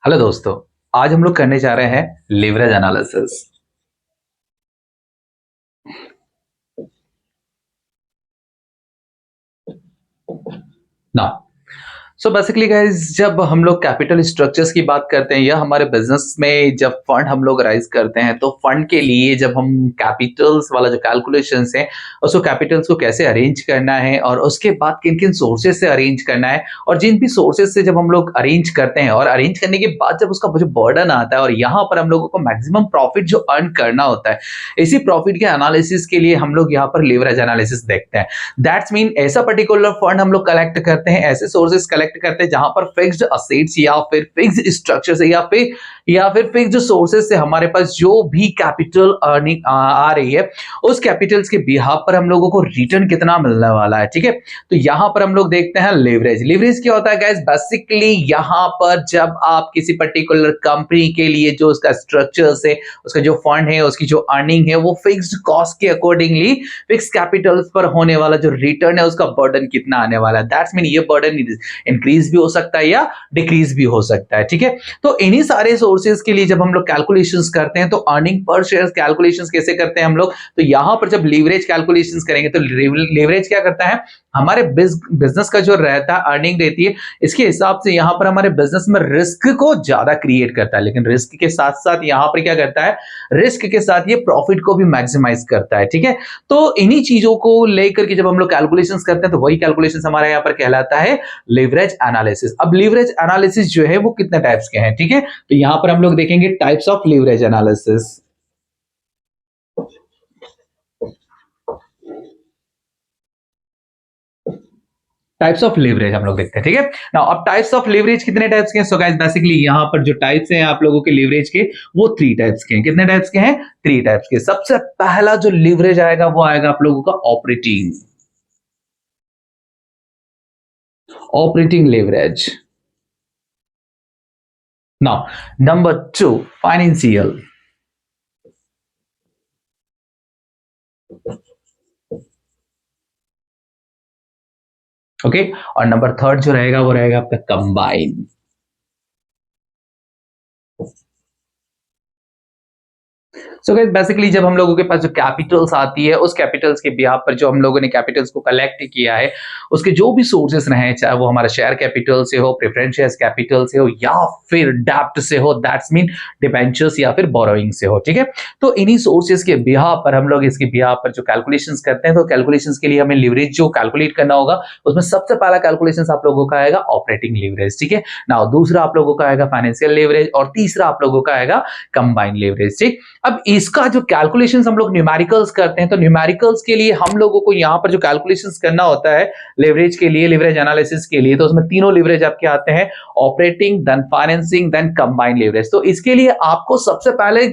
Hello दोस्तों। आज हम लोग करने जा रहे हैं लीवरेज एनालिसिस। ना सो बेसिकली गाइज, जब हम लोग कैपिटल स्ट्रक्चर्स की बात करते हैं या हमारे बिजनेस में जब फंड हम लोग राइज करते हैं तो फंड के लिए जब हम कैपिटल्स वाला जो कैलकुलेशंस है उसको कैपिटल्स को कैसे अरेंज करना है और उसके बाद किन किन सोर्सेज से अरेंज करना है और जिन भी सोर्सेज से जब हम लोग अरेंज करते हैं और अरेंज करने के बाद जब उसका जो बर्डन आता है और यहाँ पर हम लोगों को मैक्सिमम प्रॉफिट जो अर्न करना होता है, इसी प्रॉफिट के एनालिसिस के लिए हम लोग यहाँ पर लीवरेज एनालिसिस देखते हैं। दैट्स मीन ऐसा पर्टिकुलर फंड हम लोग कलेक्ट करते हैं, ऐसे सोर्सेज कलेक्ट करते हैं जहां पर फिक्स्ड असेट्स या फिर फिक्स्ड स्ट्रक्चर से या फिर फिक्स्ड सोर्सेज से हमारे पास जो भी कैपिटल अर्निंग आ रही है उस कैपिटल्स के बिहाफ पर हम लोगों को रिटर्न कितना मिलने वाला है। ठीक है, तो यहां पर हम लोग देखते हैं लेवरेज। लेवरेज क्या होता है गाइस? बेसिकली यहां पर जब आप किसी पर्टिकुलर कंपनी के लिए जो उसका स्ट्रक्चर है, उसका जो फंड है, उसकी जो अर्निंग है, वो फिक्स्ड कॉस्ट के अकॉर्डिंगली फिक्स कैपिटल्स पर होने वाला जो रिटर्न है उसका बर्डन कितना आने वाला है। दैट्स मीन ये बर्डन इंक्रीज भी हो सकता है या डिक्रीज भी हो सकता है। ठीक है, तो इन्हीं सारे सोर्सेज के लिए जब हम लोग कैलकुलेशंस करते हैं तो अर्निंग पर शेयर कैलकुलेशंस कैसे करते हैं हम लोग, तो यहां पर जब लीवरेज कैलकुलेशंस करेंगे तो लीवरेज क्या करता है, हमारे बिजनेस का जो रहता है अर्निंग रहती है, इसके हिसाब से यहां पर हमारे बिजनेस में रिस्क को ज्यादा क्रिएट करता है, लेकिन रिस्क के साथ साथ यहां पर क्या करता है, रिस्क के साथ ये प्रॉफिट को भी मैक्सिमाइज करता है। ठीक है, तो इन्हीं चीजों को लेकर के जब हम लोग कैलकुलेशंस करते हैं तो वही कैलकुलेशंस हमारे यहाँ पर कहलाता है लीवरेज एनालिसिस। अब लीवरेज एनालिसिस जो है वो कितने टाइप्स के हैं, ठीक है, तो यहां पर हम लोग देखेंगे types of leverage analysis. Types of leverage हम लोग देखते हैं। ठीक है, नाउ अब टाइप्स ऑफ लीवरेज कितने टाइप्स के हैं? सो गाइस बेसिकली यहां पर जो टाइप्स हैं आप लोगों के लीवरेज के वो 3 टाइप्स के हैं। कितने टाइप्स के हैं? 3 टाइप्स के। सबसे पहला जो लीवरेज आएगा वो आएगा आप लोगों का operating leverage. Now number 2 financial. Okay, और नंबर 3 जो रहेगा वो रहेगा आपका कंबाइन। सो गाइस बेसिकली जब हम लोगों के पास जो कैपिटल्स आती है उस कैपिटल्स के बिहाफ पर जो हम लोगों ने कैपिटल्स को कलेक्ट किया है उसके जो भी सोर्सेस रहे, चाहे वो हमारा शेयर कैपिटल से हो, प्रेफरेंस शेयर कैपिटल से हो या फिर डेब्ट से हो, दैट्स मीन डिबेंचर्स या फिर बोरोइंग से हो। ठीक है, तो इन्हीं सोर्सेस के बिहाफ पर हम लोग इसके बिहाफ पर जो कैलकुलेशंस करते हैं तो कैलकुलेशंस के लिए हमें लिवरेज जो कैलकुलेट करना होगा उसमें सबसे पहला कैलकुलेशंस आप लोगों का आएगा ऑपरेटिंग लिवरेज। ठीक है, नाउ दूसरा आप लोगों का आएगा फाइनेंशियल लिवरेज और तीसरा आप लोगों का आएगा कंबाइंड लिवरेज। ठीक, अब इसका जो कैलकुलेशंस हम लोग न्यूमेरिकल्स करते हैं तो न्यूमेरिकल्स के लिए हम लोगों को यहां पर जो कैलकुलेशंस करना होता है लेवरेज के लिए, लेवरेज एनालिसिस के लिए, तो उसमें तीनों लेवरेज आपके आते हैं, operating, then financing, then combined leverage. तो इसके लिए आपको सबसे पहले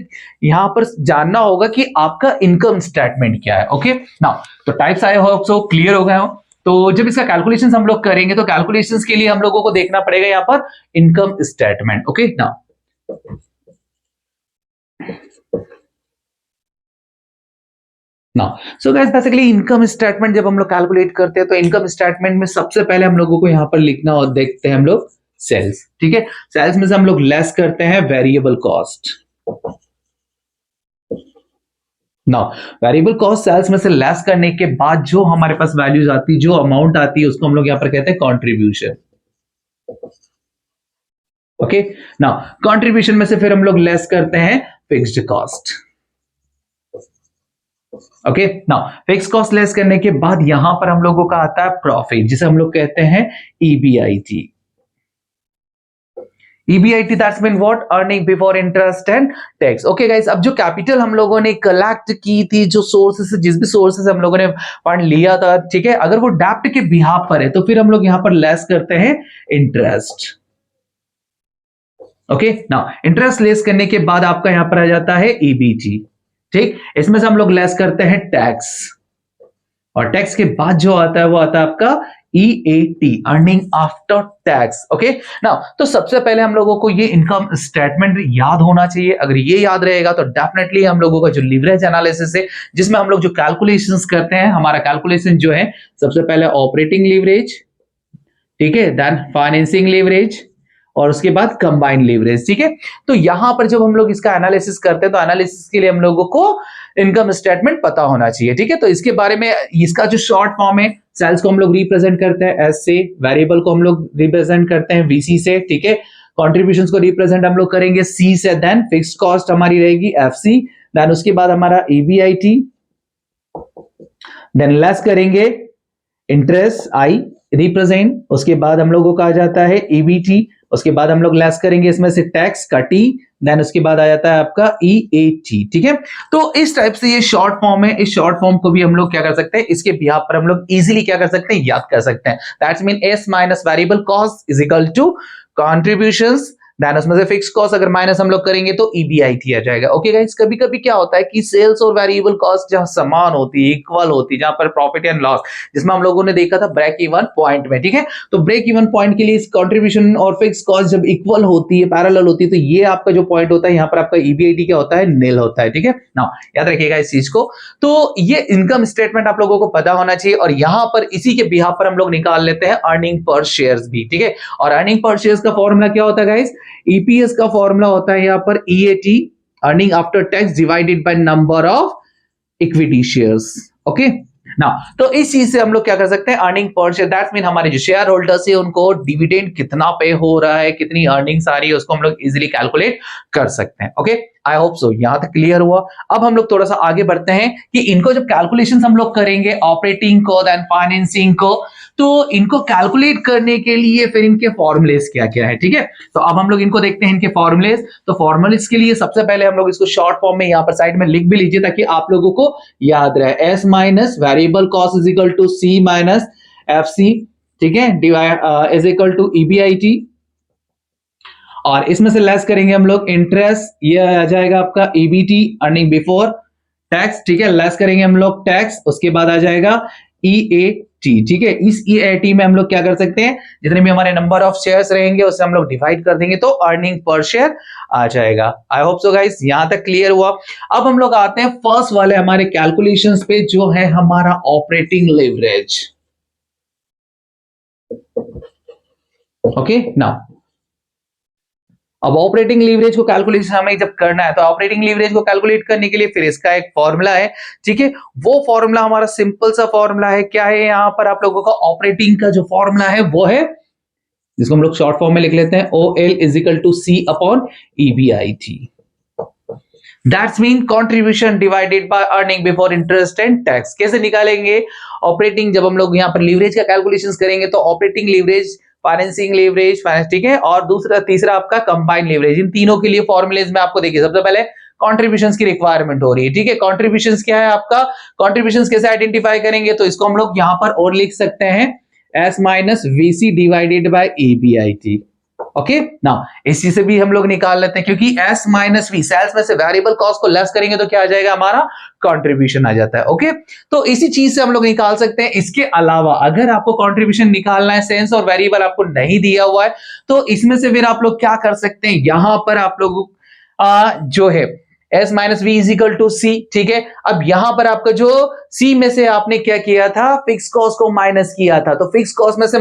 यहां पर जानना होगा कि आपका इनकम स्टेटमेंट क्या है। ओके, नाउ तो types I hope so clear हो गए हो। तो जब इसका कैलकुलेशंस हम लोग करेंगे तो कैलकुलेशंस के लिए हम लोगों को देखना पड़ेगा यहां पर इनकम स्टेटमेंट। ओके, नाउ ना सो गाइस बेसिकली इनकम स्टेटमेंट जब हम लोग कैलकुलेट करते हैं तो इनकम स्टेटमेंट में सबसे पहले हम लोगों को यहां पर लिखना और देखते हैं हम लोग सेल्स। ठीक है, सेल्स में से हम लोग लेस करते हैं वेरिएबल कॉस्ट। ना वेरिएबल कॉस्ट सेल्स में से लेस करने के बाद जो हमारे पास वैल्यूज आती है, जो अमाउंट आती है उसको हम लोग यहां पर कहते हैं कॉन्ट्रीब्यूशन। ओके, ना कॉन्ट्रीब्यूशन में से फिर हम लोग लेस करते हैं fixed cost. Okay, now fix cost less करने के बाद यहां पर हम लोगों का आता है प्रॉफिट, जिसे हम लोग कहते हैं EBIT. EBIT that's mean what, earning before interest and tax. Okay guys, अब जो कैपिटल हम लोगों ने कलेक्ट की थी, जो सोर्सेस से, जिस भी सोर्सेस हम लोगों ने फंड लिया था, ठीक है, अगर वो डेब्ट के बिहाफ पर है तो फिर हम लोग यहां पर लेस करते हैं interest. Okay, now interest less करने के बाद आपका यहां पर आ जाता है ईबीटी। ठीक, इसमें से हम लोग लेस करते हैं टैक्स और टैक्स के बाद जो आता है वो आता है आपका EAT, earning after tax. Okay, now तो सबसे पहले हम लोगों को ये इनकम स्टेटमेंट याद होना चाहिए। अगर ये याद रहेगा तो डेफिनेटली हम लोगों का जो लीवरेज एनालिसिस है जिसमें हम लोग जो कैलकुलेशंस करते हैं, हमारा कैलकुलेशन जो है सबसे पहले ऑपरेटिंग लीवरेज, ठीक है, देन फाइनेंसिंग लीवरेज और उसके बाद कंबाइंड लीवरेज, ठीक है। तो यहां पर जब हम लोग इसका एनालिसिस करते हैं तो एनालिसिस के लिए हम लोगों को इनकम स्टेटमेंट पता होना चाहिए, ठीक है। तो इसके बारे में इसका जो शॉर्ट फॉर्म है, सेल्स को हम लोग रिप्रेजेंट करते हैं एस से, वेरिएबल को हम लोग रिप्रेजेंट करते हैं वीसी से, ठीक है। कॉन्ट्रीब्यूशंस को रिप्रेजेंट हम लोग करेंगे सी से, देन फिक्स्ड कॉस्ट हमारी रहेगी एफसी, देन उसके बाद हमारा ईबीआईटी, देन लेस करेंगे इंटरेस्ट आई रिप्रेजेंट, उसके बाद हम लोगों का आ जाता है ईबीटी, उसके बाद हम लोग लेस करेंगे इसमें से टैक्स का टी, देन उसके बाद आ जाता है आपका ईएटी, ठीक है। तो इस टाइप से ये शॉर्ट फॉर्म है। इस शॉर्ट फॉर्म को भी हम लोग क्या कर सकते हैं, इसके बिहाफ पर हम लोग इजीली क्या कर सकते हैं, याद कर सकते हैं। That's mean S minus variable cost is equal to contributions, then उसमें से फिक्स कॉस्ट अगर माइनस हम लोग करेंगे तो ईबीआईटी आ जाएगा। ओके गाइस, कभी कभी क्या होता है कि सेल्स और वेरिएबल कॉस्ट जहां समान होती है, इक्वल होती है, जहां पर प्रॉफिट एंड लॉस, जिसमें हम लोगों ने देखा था ब्रेक इवन पॉइंट में, ठीक है। तो ब्रेक इवन पॉइंट के लिए कंट्रीब्यूशन और फिक्स कॉस्ट जब इक्वल होती है, पैरेलल होती है, तो ये आपका जो पॉइंट होता है, यहाँ पर आपका ईबीआईटी क्या होता है, नील होता है, ठीक है ना। याद रखिएगा इस चीज को। तो ये इनकम स्टेटमेंट आप लोगों को पता होना चाहिए, और यहां पर इसी के बिहाफ पर हम लोग निकाल लेते हैं अर्निंग पर शेयर्स भी, ठीक है। और अर्निंग पर शेयर्स का फॉर्मूला क्या होता है गाइस, ईपीएस का फॉर्मूला होता है यहां पर EAT, earning after tax divided by number of equity shares. Okay ना, तो इस चीज से हम लोग क्या कर सकते हैं, earning per share, that's mean हमारे जो शेयर होल्डर्स है उनको डिविडेंड कितना पे हो रहा है, कितनी अर्निंग्स आ रही है, उसको हम लोग इजीली कैलकुलेट कर सकते हैं। ओके, आई होप सो यहां तक क्लियर हुआ। अब हम लोग थोड़ा सा आगे बढ़ते हैं कि इनको जब कैलकुलेशंस हम लोग करेंगे ऑपरेटिंग को, देन फाइनेंसिंग को, तो इनको कैलकुलेट करने के लिए फिर इनके फॉर्मूलेस क्या क्या है, ठीक है। तो अब हम लोग इनको देखते हैं इनके फॉर्मूलेस। तो फॉर्मूलेस के लिए सबसे पहले हम लोग इसको शॉर्ट फॉर्म में यहां पर साइड में लिख भी लीजिए ताकि आप लोगों को याद रहे। S minus variable cost is equal to C minus F C, ठीक है, divide is equal to EBIT, और इसमें से लेस करेंगे हम लोग इंटरेस्ट, ये आ जाएगा आपका ईबीटी, अर्निंग बिफोर टैक्स, ठीक है। लेस करेंगे हम लोग टैक्स, उसके बाद आ जाएगा ईएटी, ठीक है। इस ईएटी में हम लोग क्या कर सकते हैं, जितने भी हमारे नंबर ऑफ शेयर्स रहेंगे उससे हम लोग डिवाइड कर देंगे तो अर्निंग पर शेयर आ जाएगा। आई होप सो गाइस यहां तक क्लियर हुआ। अब हम लोग आते हैं फर्स्ट वाले हमारे कैलकुलेशंस पे, जो है हमारा ऑपरेटिंग लेवरेज। ओके नाउ, अब ऑपरेटिंग लीवरेज को कैलकुलेशन हमें जब करना है तो ऑपरेटिंग लीवरेज को कैलकुलेट करने के लिए फिर इसका एक फॉर्मूला है, ठीक है। वो फॉर्मूला हमारा सिंपल सा फॉर्मूला है, क्या है, यहां पर आप लोगों का ऑपरेटिंग का जो फॉर्मूला है वो है, जिसको हम लोग शॉर्ट फॉर्म में लिख लेते हैं OL is equal to C upon EBIT। That's mean contribution divided by earning before interest and tax. कैसे निकालेंगे ऑपरेटिंग, जब हम लोग यहां पर लीवरेज का कैलकुलेशंस करेंगे तो ऑपरेटिंग लीवरेज, फाइनेंसिंग लीवरेज, ठीक है, और दूसरा तीसरा आपका कंबाइंड लीवरेज, इन तीनों के लिए फॉर्मूलेज में आपको देखिए सबसे पहले कॉन्ट्रीब्यूशंस की रिक्वायरमेंट हो रही है, ठीक है। कॉन्ट्रीब्यूशंस क्या है आपका, कॉन्ट्रीब्यूशंस कैसे आइडेंटिफाई करेंगे, तो इसको हम लोग यहां पर और लिख सकते हैं S minus VC divided by EBIT. Okay now, इस चीज से भी हम लोग निकाल लेते हैं, क्योंकि एस माइनस वी, सेल्स में से वेरिएबल कॉस्ट को लेस करेंगे तो क्या आ जाएगा, हमारा कंट्रीब्यूशन आ जाता है। ओके, तो इसी चीज से हम लोग निकाल सकते हैं। इसके अलावा अगर आपको कंट्रीब्यूशन निकालना है, सेंस और वेरिएबल आपको नहीं दिया हुआ है, तो इसमें से फिर आप लोग क्या कर सकते हैं, यहां पर आप लोग जो है S minus V is equal to C, ठीक है। अब यहां पर आपका जो सी में से आपने क्या किया था, फिक्स कॉस्ट को माइनस किया था, तो फिक्स कॉस्ट में से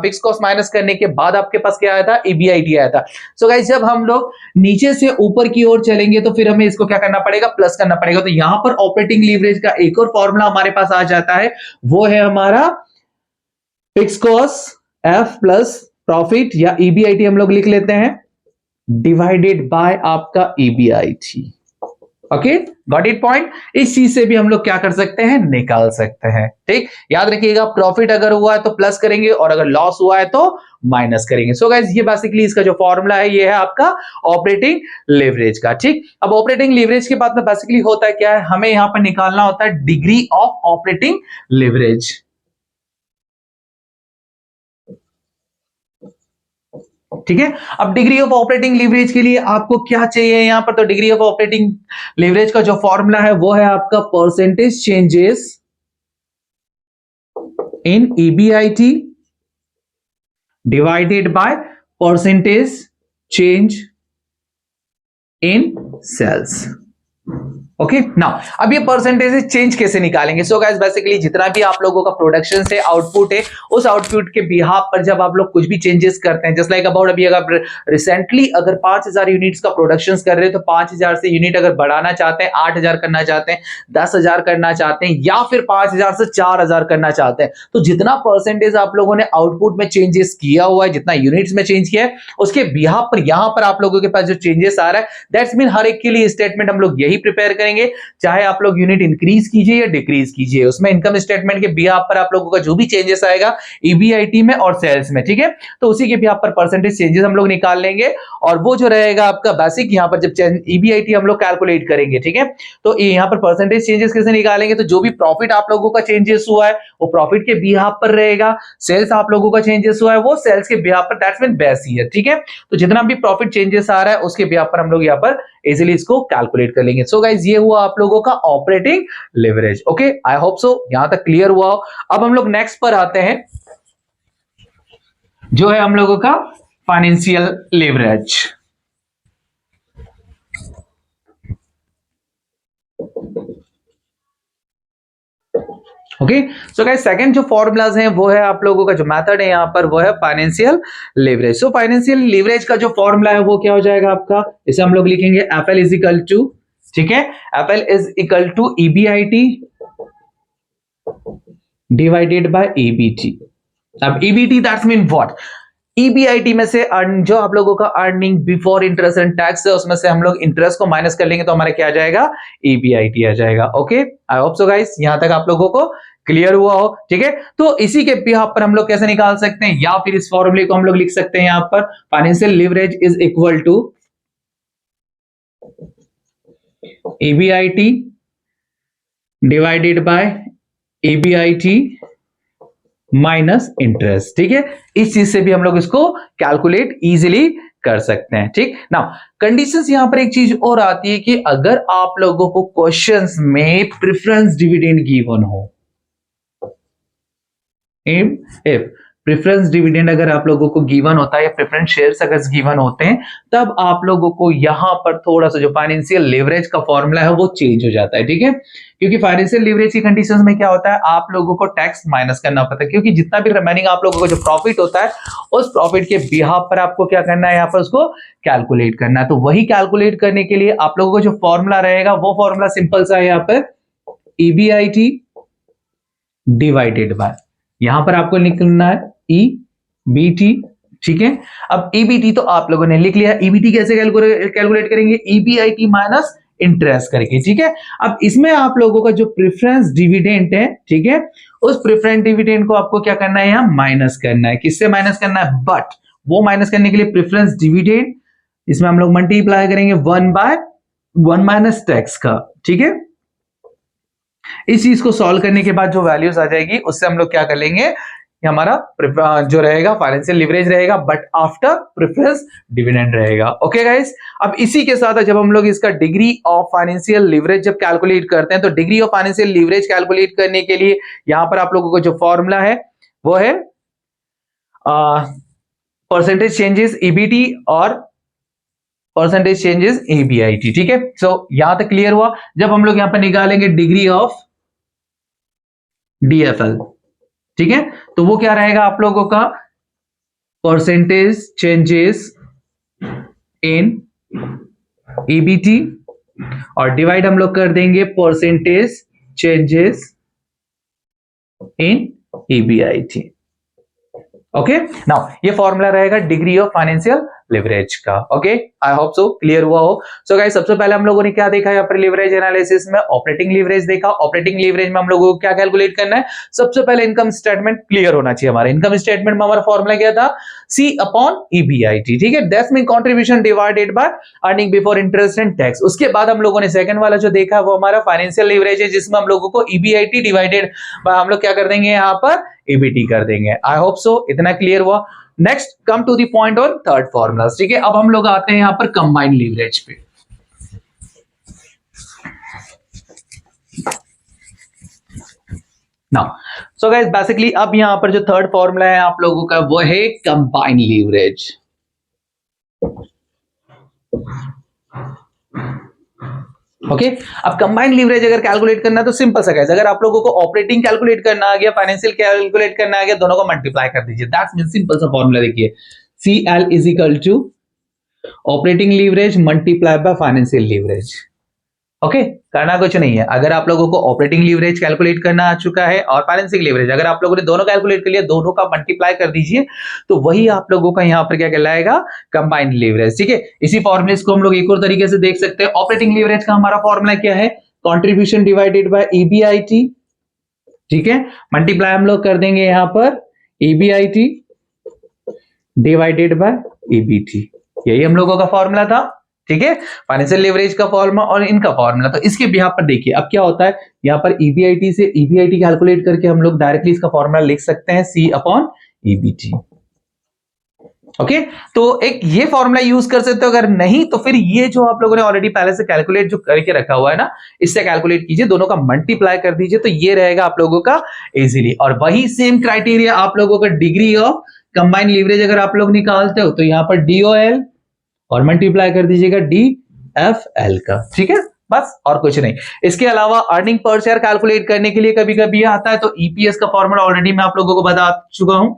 फिक्स कॉस्ट माइनस करने के बाद आपके पास क्या आया था, ईबीआईटी आया था। सो गाइस, जब हम लोग नीचे से ऊपर की ओर चलेंगे तो फिर हमें इसको क्या करना पड़ेगा, प्लस करना पड़ेगा। तो यहां पर ऑपरेटिंग लीवरेज का एक और फॉर्मूला हमारे पास आ जाता है, वो है हमारा fix cost F plus profit, या ईबीआईटी हम लोग लिख लेते हैं, डिवाइडेड बाय आपका EBIT. Okay, got it point. इस चीज से भी हम लोग क्या कर सकते हैं, निकाल सकते हैं, ठीक। याद रखिएगा, प्रॉफिट अगर हुआ है तो प्लस करेंगे और अगर लॉस हुआ है तो माइनस करेंगे। सो गाइस, ये बेसिकली इसका जो फॉर्मूला है ये है आपका ऑपरेटिंग लेवरेज का, ठीक। अब ऑपरेटिंग लेवरेज के बाद में बेसिकली होता है क्या है, हमें यहां पर निकालना होता है डिग्री ऑफ ऑपरेटिंग लेवरेज। ठीक है, अब डिग्री ऑफ ऑपरेटिंग लीवरेज के लिए आपको क्या चाहिए यहां पर, तो डिग्री ऑफ ऑपरेटिंग लीवरेज का जो फॉर्मूला है वो है आपका percentage changes in EBIT divided by percentage change in sales. Okay now अब ये परसेंटेज चेंज कैसे निकालेंगे? सो गाइस बेसिकली जितना भी आप लोगों का प्रोडक्शन से आउटपुट है, उस आउटपुट के बिहाफ पर जब आप लोग कुछ भी चेंजेस करते हैं, जस्ट लाइक अबाउट अभी अगर रिसेंटली अगर 5000 यूनिट्स का प्रोडक्शन कर रहे हैं तो 5000 से यूनिट अगर बढ़ाना चाहते हैं, 8000 करना चाहते हैं, 10000 करना चाहते हैं या फिर 5000 से 4000 करना चाहते हैं, तो जितना परसेंटेज आप लोगों ने आउटपुट में चेंजेस किया हुआ है, जितना यूनिट्स में चेंज किया है, उसके बिहाफ पर यहां पर आप लोगों के पास जो चेंजेस आ रहा है, दैट्स मीन हर एक के लिए स्टेटमेंट हम लोग यही प्रिपेयर करेंगे, चाहे आप लोग यूनिट इंक्रीज कीजिए या डिक्रीज कीजिए, उसमें इनकम स्टेटमेंट के बिहाफ पर आप लोगों का जो भी चेंजेस आएगा ईबीआईटी में और सेल्स में, ठीक है, तो उसी के बिहाफ पर परसेंटेज चेंजेस हम लोग निकाल लेंगे और वो जो रहेगा आपका बेसिक यहां पर जब ईबीआईटी हम लोग कैलकुलेट करेंगे, ठीक है, तो यहां पर परसेंटेज चेंजेस कैसे निकालेंगे? तो जो भी प्रॉफिट आप लोगों का चेंजेस हुआ है वो प्रॉफिट के बिहाफ पर रहेगा, सेल्स आप लोगों का चेंजेस हुआ है वो सेल्स के बिहाफ पर, दैट्स मीन बेस ईयर, ठीक है, तो जितना भी प्रॉफिट चेंजेस आ रहा है उसके बिहाफ पर हम लोग यहां पर इजीली इसको कैलकुलेट कर लेंगे। सो गाइस ये हुआ आप लोगों का operating leverage. Okay I hope so यहां तक क्लियर हुआ हो। अब हम लोग नेक्स्ट पर आते हैं जो है हम लोगों का financial leverage. Okay so guys second जो फॉर्मूलाज हैं वो है आप लोगों का जो मेथड है यहां पर वो है financial leverage. So financial leverage का जो फॉर्मूला है वो क्या हो जाएगा आपका? इसे हम लोग लिखेंगे एफएल इज इक्वल टू, ठीक है, FL is equal to EBIT divided by EBT. अब EBT that's mean what? EBIT में से जो आप लोगों का earning before interest and tax है उसमें से हम लोग इंटरेस्ट को माइनस कर लेंगे तो हमारा क्या आ जाएगा? ईबीआईटी आ जाएगा। Okay I hope so guys यहां तक आप लोगों को क्लियर हुआ हो, ठीक है, तो इसी के बिहाफ पर हम लोग कैसे निकाल सकते हैं या फिर इस फॉर्मूले को हम लोग लिख सकते हैं यहां पर financial leverage is equal to EBIT divided by EBIT minus interest, ठीक है, इस चीज से भी हम लोग इसको कैलकुलेट इजीली कर सकते हैं। ठीक नाउ कंडीशंस यहां पर एक चीज और आती है कि अगर आप लोगों को क्वेश्चंस में प्रेफरेंस डिविडेंड गिवन हो, इफ प्रेफरेंस डिविडेंड अगर आप लोगों को गिवन होता है या प्रेफरेंस शेयर्स अगर गिवन होते हैं तब आप लोगों को यहां पर थोड़ा सा जो फाइनेंशियल लेवरेज का फॉर्मूला है वो चेंज हो जाता है, ठीक है, क्योंकि फाइनेंशियल लेवरेज की कंडीशंस में क्या होता है आप लोगों को टैक्स माइनस करना पड़ता है, क्योंकि जितना भी रिमेनिंग आप लोगों को जो प्रॉफिट होता है उस प्रॉफिट के बिहाफ पर आपको क्या करना है, यहाँ पर उसको कैलकुलेट करना है। तो वही कैलकुलेट करने के लिए आप लोगों को जो फॉर्मूला रहेगा वो फॉर्मूला सिंपल सा है, यहाँ पर ईबीआईटी डिवाइडेड बाय, यहां पर आपको लिखना है ईबीटी, ठीक है, अब ईबीटी तो आप लोगों ने लिख लिया, ईबीटी कैसे कैलकुलेट करेंगे? ईबीआईटी माइनस इंटरेस्ट करके, ठीक है, अब इसमें आप लोगों का जो प्रेफरेंस डिविडेंड है, ठीक है, उस प्रेफरेंस डिविडेंड को आपको क्या करना है, यहां माइनस करना है। किससे माइनस करना है? बट वो माइनस करने के लिए प्रेफरेंस डिविडेंड इसमें हम लोग मल्टीप्लाई करेंगे 1/1 माइनस टैक्स का, ठीक है, इस चीज को सॉल्व करने के बाद जो वैल्यूज आ जाएगी उससे हम लोग क्या कर लेंगे, हमारा जो रहेगा फाइनेंशियल लिवरेज रहेगा बट आफ्टर प्रेफरेंस डिविडेंड रहेगा। ओके गाइस, अब इसी के साथ जब हम लोग इसका डिग्री ऑफ फाइनेंशियल लिवरेज जब कैलकुलेट करते हैं तो degree of financial leverage calculate करने के लिए यहां पर आप लोगों को जो फॉर्मूला है वो है परसेंटेज चेंजेस ईबीटी और परसेंटेज चेंजेस ईबीआईटी, ठीक है, सो यहां तक क्लियर हुआ। जब हम लोग यहां पर निकालेंगे डिग्री ऑफ डीएफएल, ठीक है, तो वो क्या रहेगा आप लोगों का? परसेंटेज चेंजेस इन ईबीटी और डिवाइड हम लोग कर देंगे percentage changes in EBIT. Okay now ये फॉर्मूला रहेगा डिग्री ऑफ फाइनेंशियल लिवरेज का। Okay I hope so clear हुआ हो। सो गाइस सबसे पहले हम लोगों ने क्या देखा यहाँ पर लिवरेज एनालिसिस में? ऑपरेटिंग लिवरेज देखा। ऑपरेटिंग लिवरेज में हम लोगों को क्या कैलकुलेट करना है? सबसे पहले इनकम स्टेटमेंट क्लियर होना चाहिए। हमारा इनकम स्टेटमेंट में हमारा फॉर्मूला क्या था? सी अपॉन ईबीआईटी, ठीक है, that's mean contribution divided by earning before interest and tax. उसके बाद हम लोगों ने सेकंड वाला जो देखा वो हमारा फाइनेंशियल लिवरेज है जिसमें हम लोगों को ईबीआईटी डिवाइडेड बाय हम लोग क्या कर देंगे यहाँ पर? ईबीटी कर देंगे। आई होप सो इतना क्लियर हुआ। Next come to the point on third formula, ठीक है, अब हम लोग आते हैं यहां पर कंबाइंड लीवरेज पे। नाउ सो गाइस बेसिकली अब यहां पर जो थर्ड फॉर्मूला है आप लोगों का वो है कंबाइंड लीवरेज। ओके अब कंबाइंड लीवरेज अगर कैलकुलेट करना है तो सिंपल सा गाइस, अगर आप लोगों को ऑपरेटिंग कैलकुलेट करना आ गया, फाइनेंशियल कैलकुलेट करना आ गया, दोनों को मल्टीप्लाई कर दीजिए। दैट्स मीन सिंपल सा फॉर्मूला देखिए, CL is equal to operating leverage multiply by financial leverage. Okay करना कुछ नहीं है, अगर आप लोगों को ऑपरेटिंग लीवरेज कैलकुलेट करना आ चुका है और फाइनेंशियल लीवरेज अगर आप लोगों ने दोनों कैलकुलेट कर लिया, दोनों का मल्टीप्लाई कर दीजिए, तो वही आप लोगों का यहां पर क्या कहलाएगा, कंबाइंड लीवरेज। ठीक है, इसी फॉर्मूले को हम लोग एक और तरीके से देख सकते हैं। ऑपरेटिंग लीवरेज का हमारा फॉर्मूला क्या है, कॉन्ट्रीब्यूशन डिवाइडेड बाय EBIT। ठीक है, मल्टीप्लाई हम लोग कर देंगे यहां पर EBIT डिवाइडेड बाय EBT, यही हम लोगों का फॉर्मूला था। ठीक है, फाइनेंशियल लीवरेज का फॉर्मूला और इनका फॉर्मूला। तो इसके बिहाफ पर देखिए अब क्या होता है, यहां पर EBIT से EBIT कैलकुलेट करके हम लोग डायरेक्टली इसका फॉर्मूला लिख सकते हैं C/EBT। ओके तो एक ये फॉर्मूला यूज कर सकते हो, अगर नहीं तो फिर ये जो आप लोगों ने ऑलरेडी पहले से कैलकुलेट जो करके रखा हुआ है ना, इससे कैलकुलेट कीजिए, दोनों का मल्टीप्लाई कर दीजिए, तो ये रहेगा आप लोगों का इजीली। और वही सेम क्राइटेरिया आप लोगों का डिग्री ऑफ कंबाइंड लीवरेज अगर आप लोग निकालते हो तो यहां पर DOL और मल्टीप्लाई कर दीजिएगा DFL का। ठीक है, बस और कुछ नहीं। इसके अलावा अर्निंग पर शेयर कैलकुलेट करने के लिए कभी कभी आता है, तो EPS का फॉर्मूला ऑलरेडी मैं आप लोगों को बता चुका हूं।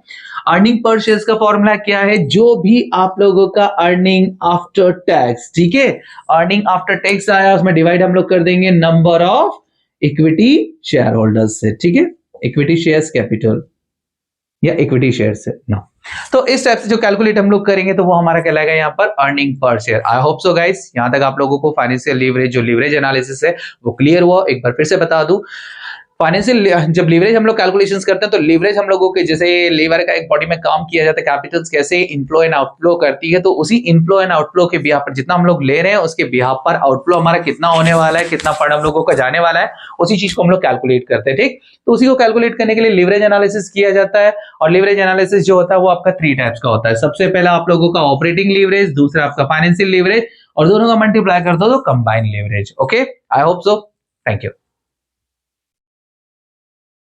अर्निंग पर शेयर का फॉर्मूला क्या है, जो भी आप लोगों का अर्निंग आफ्टर टैक्स, ठीक है, अर्निंग आफ्टर टैक्स आया उसमें डिवाइड हम लोग कर देंगे number of equity share holders से। ठीक है, इक्विटी शेयर्स कैपिटल या इक्विटी शेयर से ना, तो इस टाइप से जो कैलकुलेट हम लोग करेंगे तो वो हमारा कहलाएगा यहाँ पर earning per share. I hope so guys, यहां तक आप लोगों को फाइनेंशियल लीवरेज जो लीवरेज एनालिसिस है वो क्लियर हुआ। एक बार फिर से बता दूं, फाइनेंशियल जब लीवरेज हम लोग कैलकुलेशंस करते हैं तो लीवरेज हम लोगों के जैसे लीवर का एक बॉडी में काम किया जाता है, कैपिटल्स कैसे इनफ्लो एंड आउटफ्लो करती है, तो उसी इनफ्लो एंड आउटफ्लो के बिहाफ पर जितना हम लोग ले रहे हैं उसके बिहाफ पर आउटफ्लो हमारा कितना होने वाला है, कितना फंड हम लोगों का जाने वाला है, उसी चीज को हम लोग कैलकुलेट करते हैं। ठीक, तो उसी को कैलकुलेट करने के लिए लीवरेज एनालिसिस किया जाता है। और लीवरेज एनालिसिस जो होता है वो आपका 3 टाइप्स का होता है। सबसे पहला आप लोगों का ऑपरेटिंग लीवरेज, दूसरा आपका फाइनेंशियल लीवरेज, और दोनों का मल्टीप्लाई कर दो तो combined leverage. Okay, I hope so, thank you.